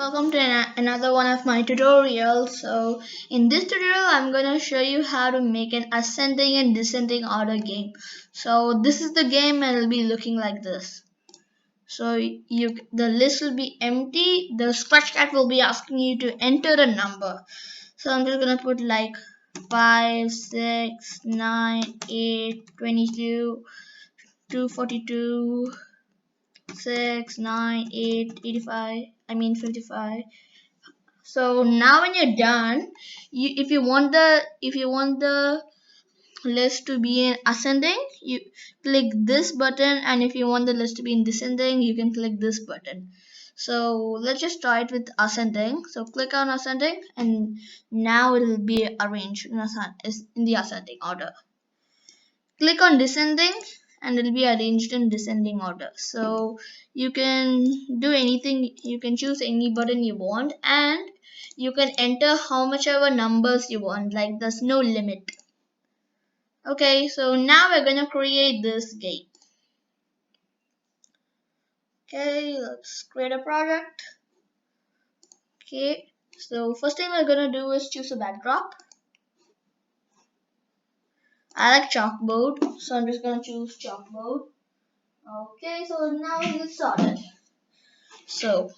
Welcome to another one of my tutorials. So in this tutorial I'm gonna show you how to make an ascending and descending order game. So this is the game and it'll be looking like this. So the list will be empty. The Scratchcat will be asking you to enter a number. So I'm just gonna put like 5, 6, 9, 8, 22, 242, 6, 9, 8, 85, 55. So now when you're done, if you want the list to be in ascending, you click this button, and if you want the list to be in descending, you can click this button. So let's just try it with ascending. So click on ascending, and now it will be arranged in the ascending order. Click on descending, and it will be arranged in descending order. So you can do anything, you can choose any button you want, and you can enter how much ever numbers you want, like there's no limit. Okay, so now we're gonna create this game. Okay, let's create a project. Okay, so first thing we're gonna do is choose a backdrop. I like chalkboard, so I'm just gonna choose chalkboard. Okay, so now let's get started. So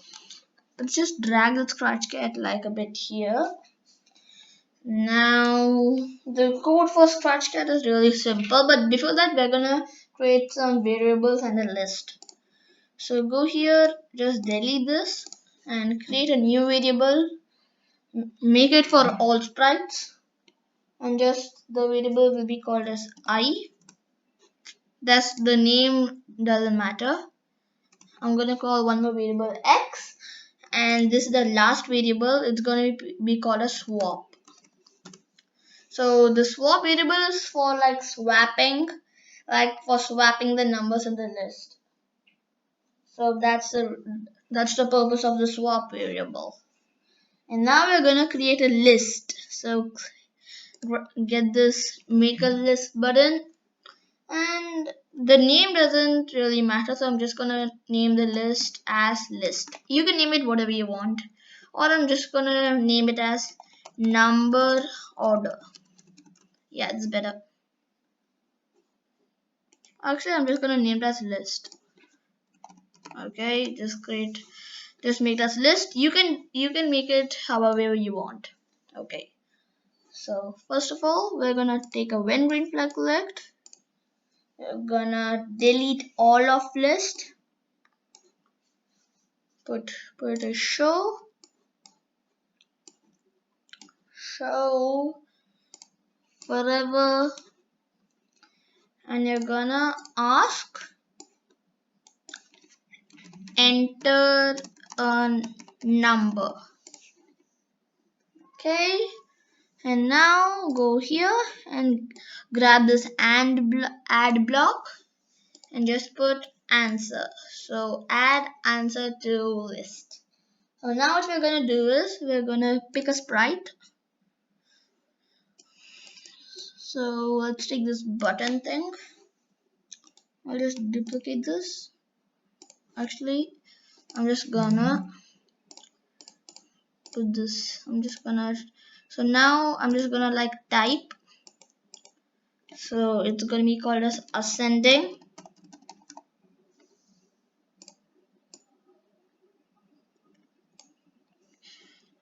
let's just drag the Scratchcat like a bit here. Now the code for Scratchcat is really simple, but before that we're gonna create some variables and a list. So go here, just delete this and create a new variable. Make it for all sprites, and just the variable will be called as I. That's the name, doesn't matter. I'm gonna call one more variable X, and this is the last variable. It's gonna be called a swap. So the swap variable is for like swapping the numbers in the list. So that's the purpose of the swap variable. And now we're gonna create a list. So get this make a list button, and the name doesn't really matter, so I'm just gonna name the list as list. You can name it whatever you want, or I'm just gonna name it as number order. Yeah, it's better. Actually, I'm just gonna name it as list. Okay, just make it as list. You can make it however you want. Okay, so first of all, we're gonna take a when green flag collect. We're gonna delete all of list. Put a show forever, and you're gonna ask enter a number. Okay, and now go here and grab this add block and just put answer. So add answer to list. So now what we're gonna do is we're gonna pick a sprite. So let's take this button thing. I'll just duplicate this. Actually, I'm just gonna put this. So now I'm just gonna like type. So it's gonna be called as ascending.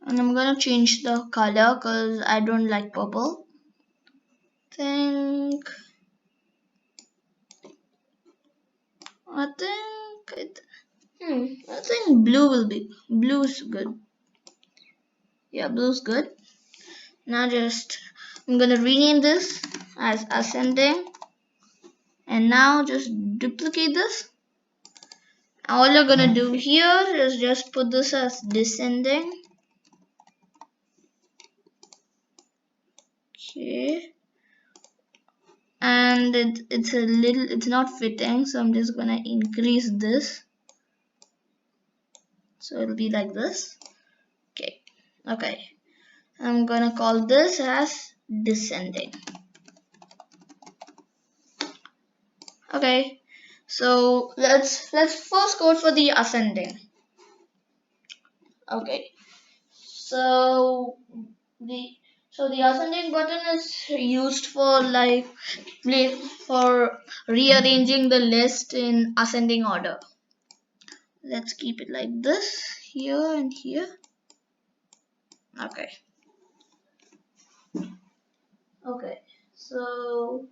And I'm gonna change the color because I don't like purple. I think blue is good. Yeah, blue's good. Now I'm gonna rename this as ascending, and now just duplicate this. All you're gonna do here is just put this as descending. Okay, and it's not fitting, so I'm just gonna increase this, so it'll be like this. Okay, I'm gonna call this as descending. Okay, so let's first code for the ascending. Okay, so the ascending button is used for for rearranging the list in ascending order. Let's keep it like this, here and here. Okay. Okay, so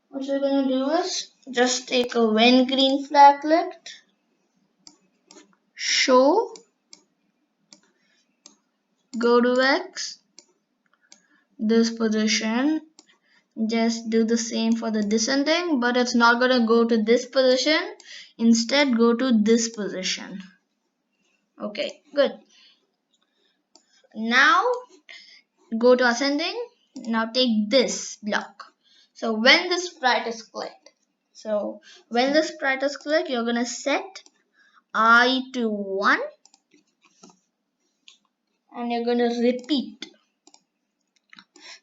what we're gonna do is just take a when green flag clicked, show, go to X, this position. Just do the same for the descending, but it's not gonna go to this position. Instead, go to this position. Okay, good. Now go to ascending. Now take this block. So when this sprite is clicked, you're gonna set I to 1 and you're gonna repeat.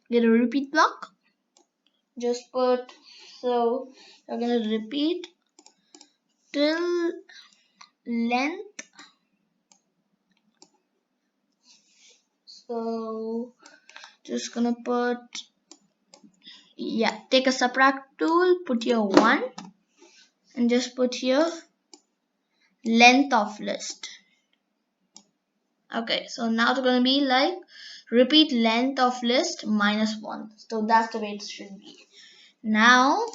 Get a repeat block. Just put, so you're gonna repeat till length. So just gonna put, yeah, take a subtract tool, put here 1 and just put here length of list. Okay, so now it's gonna be like repeat length of list -1. So that's the way it should be. Now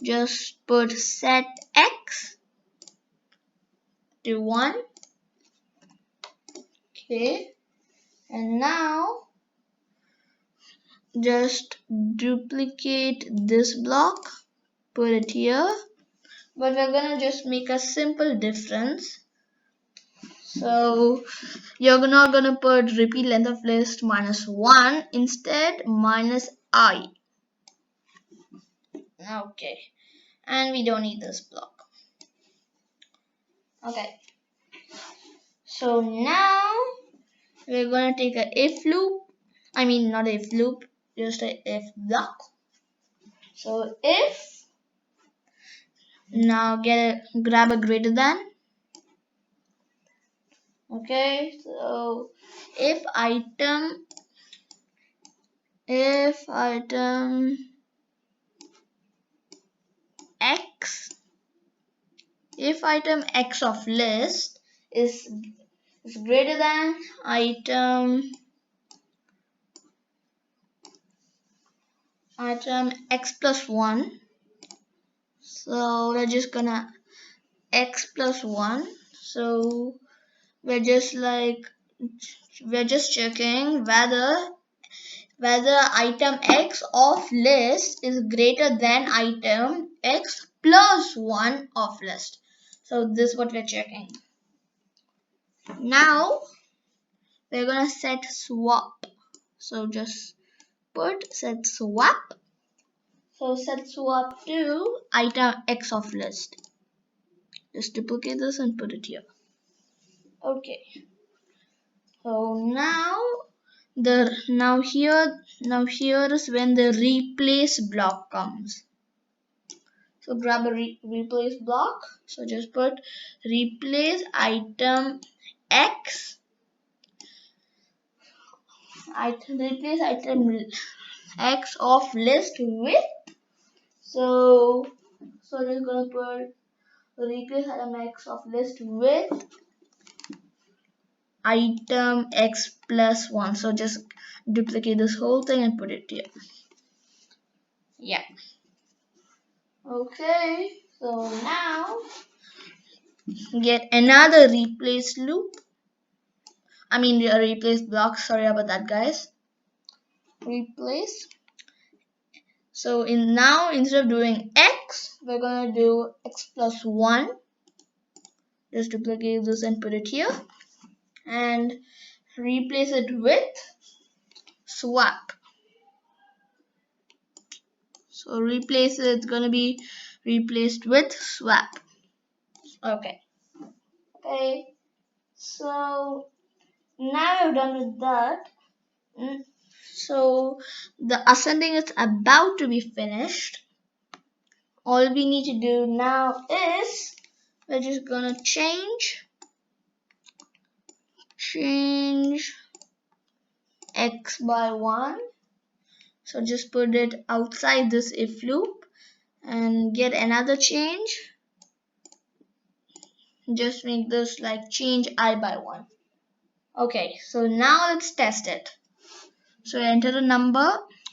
just put set X to 1. Okay, and now just duplicate this block, put it here, but we're gonna just make a simple difference. So you're not gonna put repeat length of list -1, instead -I. Okay, and we don't need this block. Okay, so now we're gonna take a if loop. I mean, not if loop, just a if block. So if, now grab a greater than. Okay, so if item x, if item x of list is greater than item x plus 1, so we're just gonna x plus 1. So we're just checking whether item x of list is greater than item x plus 1 of list. So this is what we're checking. Now we're gonna set swap. So just put set swap. So set swap to item x of list. Just duplicate this and put it here. Okay. So now here is when the replace block comes. So grab a replace block. So just put replace item x. Replace item x of list with. So just gonna put replace item x of list with item x plus 1. So just duplicate this whole thing and put it here. Yeah. Okay, so now get another replace loop. I mean a replace block. Sorry about that, guys. Replace. So now instead of doing x, we're gonna do x plus 1. Just duplicate this and put it here, and replace it with swap. So replace it, it's gonna be replaced with swap. Okay. So now we're done with that. So the ascending is about to be finished. All we need to do now is we're just gonna change change x by 1. So just put it outside this if loop and get another change. Just make this like change I by 1. Okay, so now let's test it. So enter a number.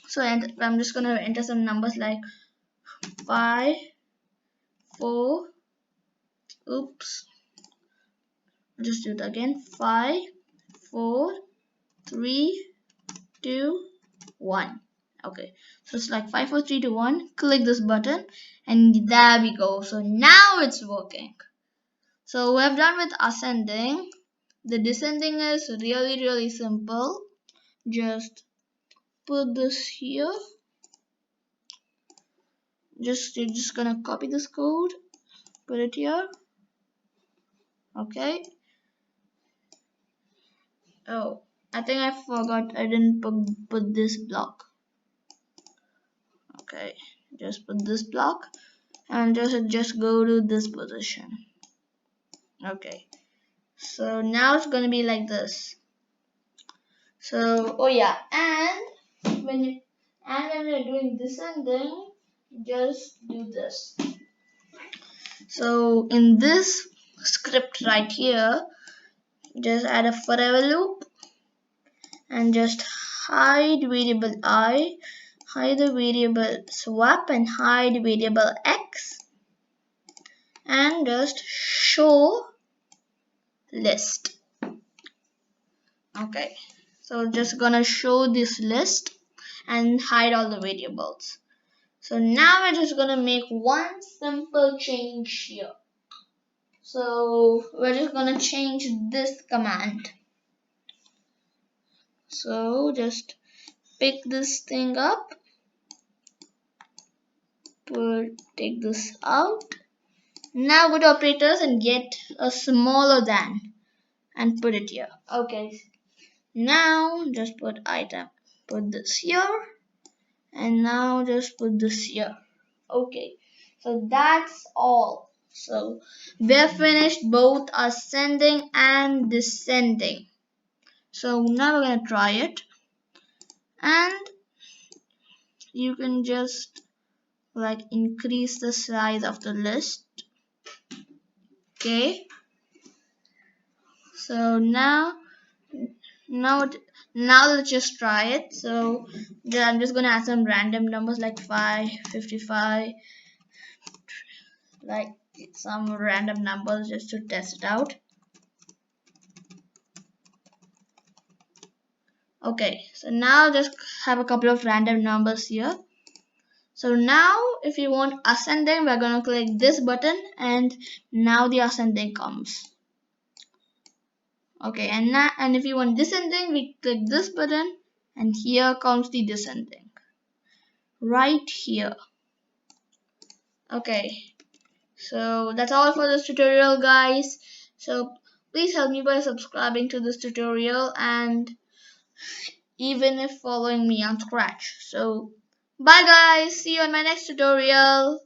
So I'm just gonna enter some numbers like 5, 4. Oops. Just do it again. 5, 4, 3, 2, 1. Okay, so it's like 5, 4, 3, 2, 1. Click this button, and there we go. So now it's working. So we have done with ascending. The descending is really simple. Just put this here. You're just gonna copy this code, put it here. Okay. Oh, I think I forgot. I didn't put this block. Okay, just put this block and just go to this position. Okay, so now it's gonna be like this. So oh yeah, and when you're doing descending, just do this. So in this script right here, just add a forever loop and just hide variable I, hide the variable swap, and hide variable x, and just show list. Okay, so just gonna show this list and hide all the variables. So now we're just gonna make one simple change here. So we're just gonna change this command. So just pick this thing up, take this out. Now go to operators and get a smaller than and put it here. Okay, now just put item, put this here, and now just put this here. Okay, so that's all. So we're finished both ascending and descending. So now we're gonna try it, and you can just like increase the size of the list. Okay, so now let's just try it. So I'm just gonna add some random numbers like 5, 55, like some random numbers just to test it out. Okay, so now just have a couple of random numbers here. So now if you want ascending, we're gonna click this button, and now the ascending comes. Okay, and if you want descending, we click this button, and here comes the descending right here. Okay, so that's all for this tutorial, guys. So please help me by subscribing to this tutorial, and even if following me on Scratch. So bye guys, see you on my next tutorial.